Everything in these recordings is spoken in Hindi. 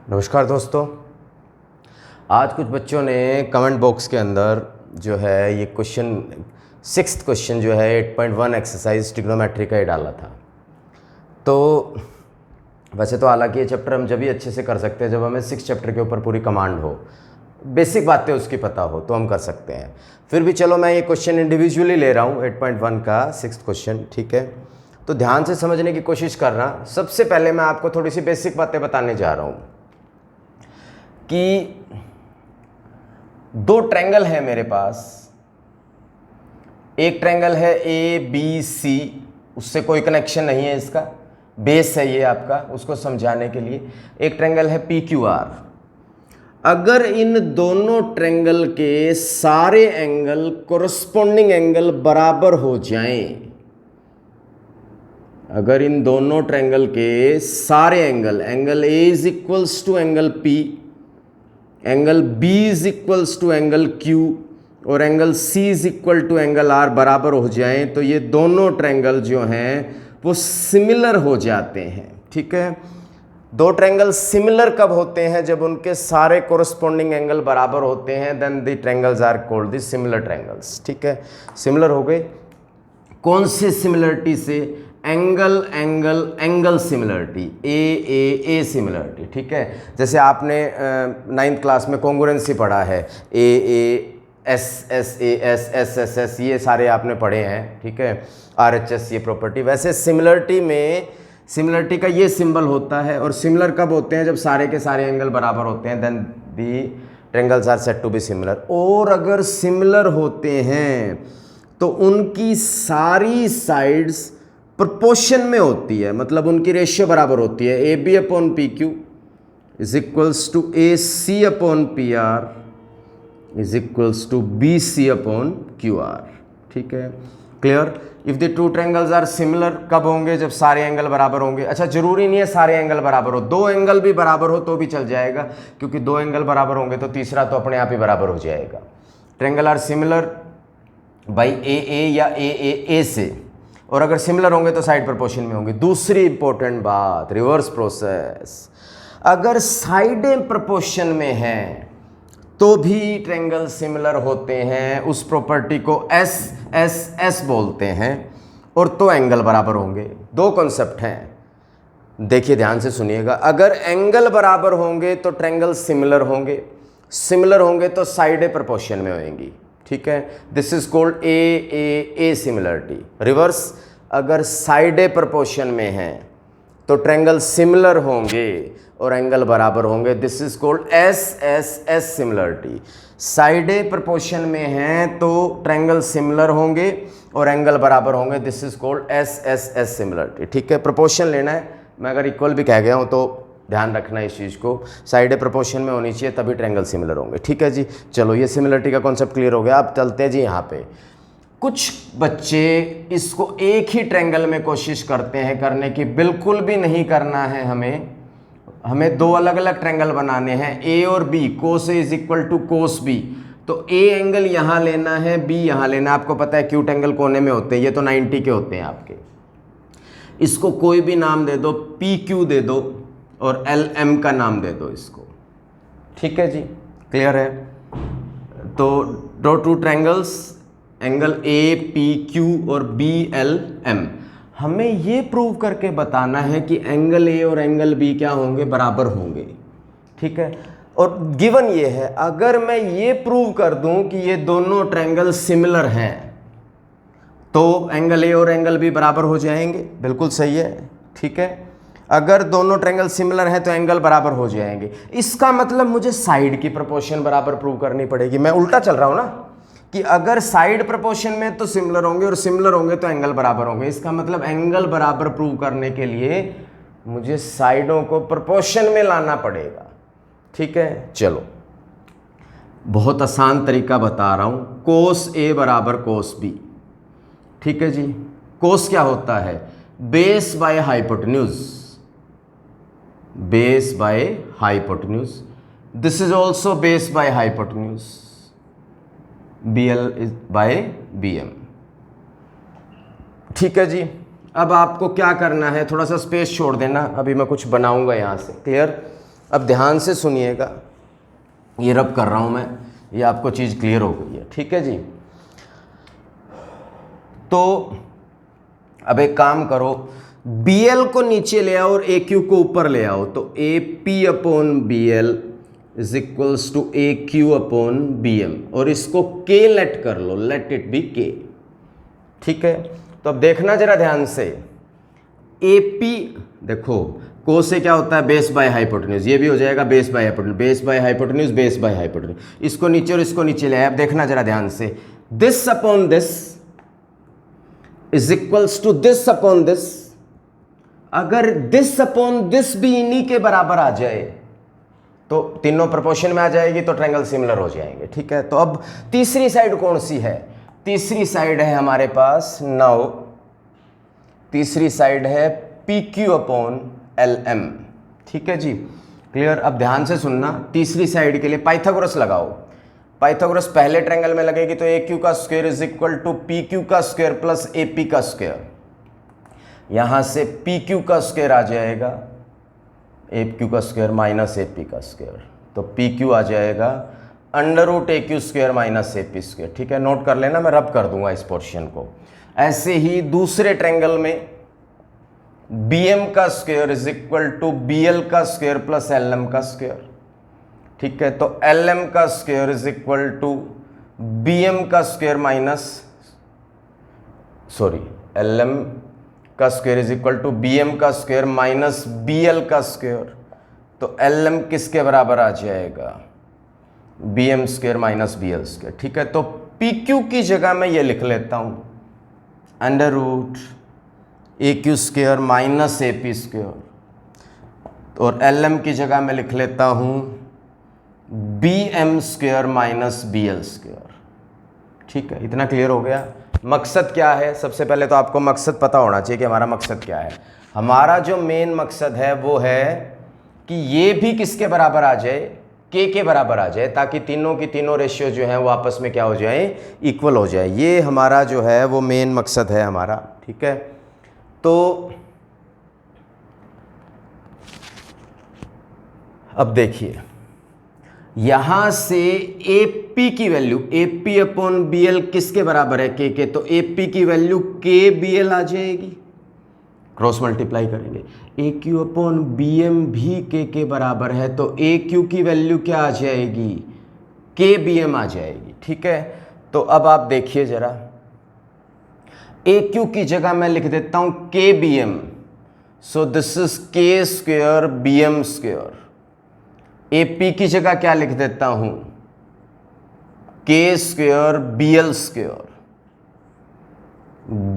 नमस्कार दोस्तों। आज कुछ बच्चों ने कमेंट बॉक्स के अंदर जो है ये क्वेश्चन 6th क्वेश्चन जो है 8.1 एक्सरसाइज ट्रिग्नोमेट्री का ही डाला था। तो वैसे तो हालांकि ये चैप्टर हम जब भी अच्छे से कर सकते हैं जब हमें 6 चैप्टर के ऊपर पूरी कमांड हो, बेसिक बातें उसकी पता हो तो हम कर सकते हैं। फिर भी चलो मैं ये क्वेश्चन इंडिविजुअली ले रहा हूँ 8.1 का 6th क्वेश्चन, ठीक है। तो ध्यान से समझने की कोशिश करना। सबसे पहले मैं आपको थोड़ी सी बेसिक बातें बताने जा रहा हूँ कि दो ट्रायंगल है मेरे पास। एक ट्रायंगल है ABC, उससे कोई कनेक्शन नहीं है, इसका बेस है ये आपका, उसको समझाने के लिए। एक ट्रायंगल है PQR। अगर इन दोनों ट्रायंगल के सारे एंगल कोरस्पॉन्डिंग एंगल बराबर हो जाएं, अगर इन दोनों ट्रायंगल के सारे angle A is equals to angle P, angle B is equals to angle Q और angle C is equal to angle R बराबर हो जाएं, तो ये दोनों ट्रायंगल जो हैं वो सिमिलर हो जाते हैं। ठीक है, दो ट्रायंगल सिमिलर कब होते हैं? जब उनके सारे कोरस्पॉन्डिंग एंगल बराबर होते हैं, then the triangles are called the similar triangles. ठीक है, सिमिलर हो गए। कौन से सिमिलरिटी से? Angle angle angle similarity, A similarity. ठीक है, जैसे आपने 9th क्लास में कॉन्ग्रुएंसी पढ़ा है, ए एस एस, ये सारे आपने पढ़े हैं। ठीक है, RHS ये प्रॉपर्टी। वैसे सिमिलरिटी में सिमिलरिटी का ये सिंबल होता है, और सिमिलर कब होते हैं? जब सारे के सारे एंगल बराबर होते हैं, then the triangles are said to be similar. और अगर सिमिलर होते हैं तो उनकी सारी साइड्स प्रोपोर्शन में होती है, मतलब उनकी रेशियो बराबर होती है। AB upon PQ is equals to AC upon PR is equals to BC upon QR। ठीक है, clear. If the two triangles are similar कब होंगे? जब सारे एंगल बराबर होंगे। अच्छा, जरूरी नहीं है सारे एंगल बराबर हो, दो एंगल भी बराबर हो तो भी चल जाएगा, क्योंकि दो एंगल बराबर होंगे तो तीसरा तो अपने आप ही बराबर हो जाएगा। Triangle are similar by AA या AA से, और अगर सिमिलर होंगे तो साइड प्रोपोर्शन में होंगे। दूसरी इंपॉर्टेंट बात, रिवर्स प्रोसेस, अगर साइडें प्रोपोर्शन में हैं तो भी ट्रायंगल सिमिलर होते हैं। उस प्रॉपर्टी को SSS बोलते हैं, और तो एंगल बराबर होंगे। दो कॉन्सेप्ट हैं, देखिए ध्यान से सुनिएगा। अगर एंगल बराबर होंगे तो ट्रायंगल सिमिलर होंगे, सिमिलर होंगे तो साइडें प्रोपोर्शन में होंगी। ठीक है, this is called a similarity. Reverse, अगर साइडें प्रोपोर्शन में हैं तो ट्रायंगल सिमिलर होंगे और एंगल बराबर होंगे, this is called SSS similarity. साइडें प्रोपोर्शन में हैं तो ट्रायंगल सिमिलर होंगे और एंगल बराबर होंगे, this is called SSS similarity. ठीक है, प्रोपोर्शन लेना है। मैं अगर इक्वल भी कह गया हूं तो ध्यान रखना इस चीज़ को, साइडें प्रोपोर्शन में होनी चाहिए तभी ट्रायंगल सिमिलर होंगे। ठीक है जी, चलो ये सिमिलरिटी का कॉन्सेप्ट क्लियर हो गया। अब चलते हैं जी यहाँ पे। कुछ बच्चे इसको एक ही ट्रायंगल में कोशिश करते हैं करने की, बिल्कुल भी नहीं करना है। हमें दो अलग अलग ट्रायंगल बनाने हैं, A और B, cos A is equal to cos B। तो A एंगल यहाँ लेना है, B यहाँ लेना है। आपको पता है एक्यूट एंगल कोने में होते हैं, ये तो 90 के होते हैं आपके। इसको कोई भी नाम दे दो, PQ दे दो और LM का नाम दे दो इसको। ठीक है जी, क्लियर है। तो draw two triangles, angle APQ और BLM। हमें ये प्रूव करके बताना है कि एंगल A और एंगल B क्या होंगे? बराबर होंगे। ठीक है, और गिवन ये है, अगर मैं ये प्रूव कर दूं कि ये दोनों ट्रायंगल सिमिलर हैं तो एंगल A और एंगल B बराबर हो जाएंगे। बिल्कुल सही है। ठीक है, अगर दोनों ट्रायंगल सिमिलर हैं तो एंगल बराबर हो जाएंगे। इसका मतलब मुझे साइड की प्रोपोर्शन बराबर प्रूव करनी पड़ेगी। मैं उल्टा चल रहा हूं ना, कि अगर साइड प्रोपोर्शन में तो सिमिलर होंगे और सिमिलर होंगे तो एंगल बराबर होंगे। इसका मतलब एंगल बराबर प्रूव करने के लिए मुझे साइडों को प्रोपोर्शन में लाना पड़ेगा। ठीक है, चलो बहुत आसान तरीका बता रहा हूं, cos A बराबर cos B। ठीक है जी, cos क्या होता है? Base by hypotenuse, base by hypotenuse. This is also base by hypotenuse, BL is by BM। ठीक है जी, अब आपको क्या करना है, थोड़ा सा स्पेस छोड़ देना, अभी मैं कुछ बनाऊंगा यहाँ से। क्लियर? अब ध्यान से सुनिएगा, ये रब कर रहा हूँ मैं, ये आपको चीज़ क्लियर हो गई है, ठीक है जी। तो अब एक काम करो, BL को नीचे ले आओ और AQ को ऊपर ले आओ, तो AP upon BL is equals to AQ upon BM, और इसको K लेट कर लो, लेट इट बी K, ठीक है। तो अब देखना जरा ध्यान से, AP देखो को से क्या होता है, बेस बाय हाइपोटेन्यूज, ये भी हो जाएगा base by hypotenuse, base by hypotenuse, base by hypotenuse, इसको नीचे और इसको नीचे ले आए। अब देखना जरा ध्यान से, this upon this is equals to this upon this, अगर दिस अपॉन दिस भी इन्हीं के बराबर आ जाए तो तीनों प्रोपोर्शन में आ जाएगी, तो ट्रायंगल सिमिलर हो जाएंगे, ठीक है। तो अब तीसरी साइड कौन सी है, तीसरी साइड है हमारे पास, नाउ तीसरी साइड है PQ अपॉन LM, ठीक है जी, क्लियर। अब ध्यान से सुनना, तीसरी साइड के लिए पाइथागोरस लगाओ, पाइथागोरस पहले ट्रायंगल में लगेगी तो AQ का square is equal to PQ का स्क्वायर प्लस AP का स्क्वायर, यहां से PQ का स्क्वायर आ जाएगा AQ का स्क्वायर माइनस AP का स्क्वायर, तो PQ आ जाएगा under root AQ square minus AP square, ठीक है। नोट कर लेना, मैं रब कर दूंगा इस पोर्शन को। ऐसे ही दूसरे ट्रायंगल में BM का square is equal to BL का स्क्वायर प्लस LM का स्क्वायर, ठीक है। तो LM का square is equal to BM का स्क्वायर माइनस, सॉरी, LM का square is equal to BM का स्क्वायर माइनस BL का स्क्वायर, तो LM किसके बराबर आ जाएगा, BM square minus BL square, ठीक है। तो PQ की जगह मैं ये लिख लेता हूं under root AQ square minus AP square, और LM की जगह मैं लिख लेता हूं BM square minus BL square, ठीक है। इतना क्लियर हो गया। मकसद क्या है, सबसे पहले तो आपको मकसद पता होना चाहिए कि हमारा मकसद क्या है। हमारा जो मेन मकसद है वो है कि ये भी किसके बराबर आ जाए, K के बराबर आ जाए, ताकि तीनों की तीनों रेशियो जो है वो आपस में क्या हो जाए, इक्वल हो जाए। ये हमारा जो है वो मेन मकसद है हमारा, ठीक है। तो अब देखिए, यहां से AP की वैल्यू, AP अपॉन BL किसके बराबर है, K के, तो AP की वैल्यू KBL आ जाएगी, क्रॉस मल्टीप्लाई करेंगे। AQ अपॉन BM भी K के बराबर है, तो AQ की वैल्यू क्या आ जाएगी, KBM आ जाएगी, ठीक है। तो अब आप देखिए जरा, AQ की जगह मैं लिख देता हूं KBM, so this is K square BM square. AP की जगह क्या लिख देता हूं, K square BL square,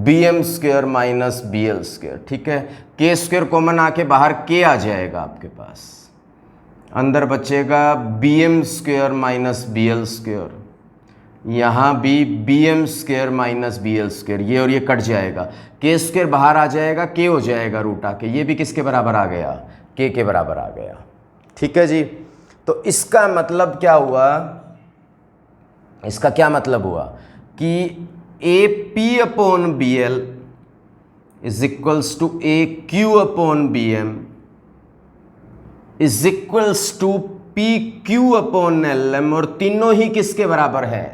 BM square minus BL square, ठीक है। K स्क्वायर कॉमन आके बाहर K आ जाएगा आपके पास, अंदर बचेगा BM square minus BL square, यहां भी BM square minus BL square, ये और ये कट जाएगा, K स्क्वायर बाहर आ जाएगा, K हो जाएगा रूट आके, ये भी किसके बराबर आ गया, K के बराबर आ गया, ठीक है जी। तो इसका मतलब क्या हुआ, इसका क्या मतलब हुआ कि AP upon BL is equals to AQ upon BM is equals to PQ upon LM, और तीनों ही किसके बराबर है,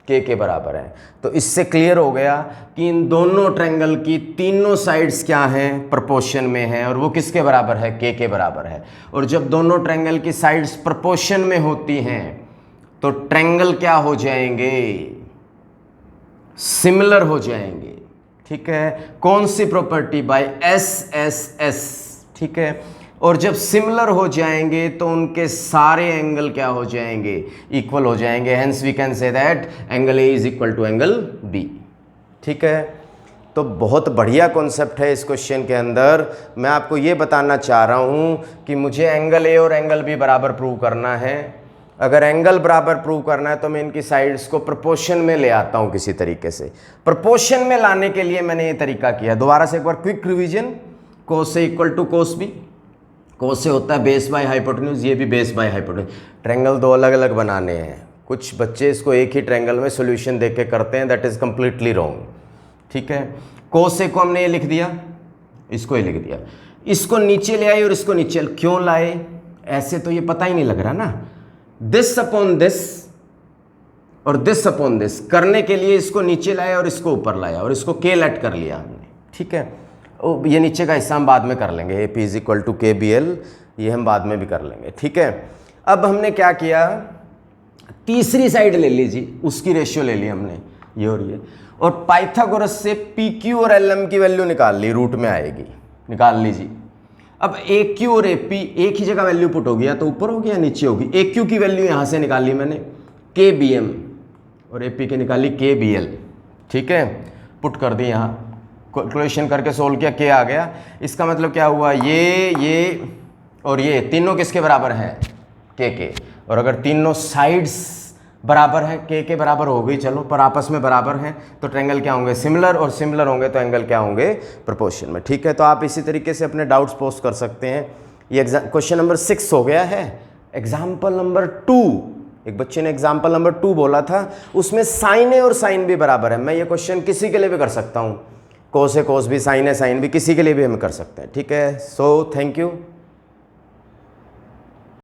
K के बराबर है। तो इससे क्लियर हो गया कि इन दोनों ट्रायंगल की तीनों साइड्स क्या हैं, प्रोपोर्शन में है, और वो किसके बराबर है, K के बराबर है। और जब दोनों ट्रायंगल की साइड्स प्रोपोर्शन में होती हैं तो ट्रायंगल क्या हो जाएंगे, सिमिलर हो जाएंगे, ठीक है। कौन सी प्रॉपर्टी, बाय SSS, ठीक है। और जब सिमिलर हो जाएंगे तो उनके सारे एंगल क्या हो जाएंगे, इक्वल हो जाएंगे, hence we can say that angle A is equal to angle B, ठीक है। तो बहुत बढ़िया कॉन्सेप्ट है इस क्वेश्चन के अंदर। मैं आपको ये बताना चाह रहा हूँ कि मुझे एंगल A और एंगल B बराबर प्रूव करना है। अगर एंगल बराबर प्रूव करना है तो मैं इनकी साइड्स को प्रोपोर्शन में ले आता हूँ किसी तरीके से। प्रोपोर्शन में लाने के लिए मैंने ये तरीका किया। दोबारा से एक बार quick revision, cos A equal to cos B, cos से होता है बेस बाय हाइपोटेन्यूज, ये भी बेस बाय हाइपोटेन्यूज। ट्रायंगल दो अलग अलग बनाने हैं, कुछ बच्चे इसको एक ही ट्रायंगल में सॉल्यूशन देख के करते हैं, दैट इज़ कम्प्लीटली रॉन्ग, ठीक है। कोस से को हमने ये लिख दिया, इसको ये लिख दिया, इसको नीचे ले आए और इसको नीचे क्यों लाए, ऐसे तो ये पता ही नहीं लग रहा ना, दिस अपॉन दिस और दिस अपॉन दिस करने के लिए इसको नीचे लाया और इसको ऊपर लाया और इसको के लेट कर लिया हमने, ठीक है। ये नीचे का हिस्सा हम बाद में कर लेंगे, AP is equal to KBL, ये हम बाद में भी कर लेंगे, ठीक है। अब हमने क्या किया, तीसरी साइड ले लीजिए, उसकी रेशियो ले ली हमने, ये और ये, और पाइथागोरस से PQ और LM की वैल्यू निकाल ली, रूट में आएगी, निकाल लीजिए। अब AQ और AP एक ही जगह वैल्यू पुट होगी, या तो ऊपर होगी या नीचे होगी। AQ की वैल्यू यहाँ से निकाली मैंने KBM और AP की निकाली KBL, ठीक है, पुट कर दी यहाँ, कैलकुलेशन करके सोल्व किया, K आ गया। इसका मतलब क्या हुआ, ये और ये तीनों किसके बराबर हैं, K के, और अगर तीनों साइड्स बराबर है, K के बराबर हो गई, चलो, पर आपस में बराबर हैं तो ट्रायंगल क्या होंगे, सिमिलर, और सिमिलर होंगे तो एंगल क्या होंगे, प्रोपोर्शन में, ठीक है। तो आप इसी तरीके से अपने डाउट्स पोस्ट कर सकते हैं। ये क्वेश्चन नंबर 6 हो गया है। एग्जाम्पल नंबर 2, एक बच्चे ने एग्जाम्पल नंबर 2 बोला था, उसमें साइन ए और साइन बी बराबर है। मैं ये क्वेश्चन किसी के लिए भी कर सकता हूँ, कोस है कोस भी, साइन है साइन भी, किसी के लिए भी हम कर सकते हैं, ठीक है। So thank you.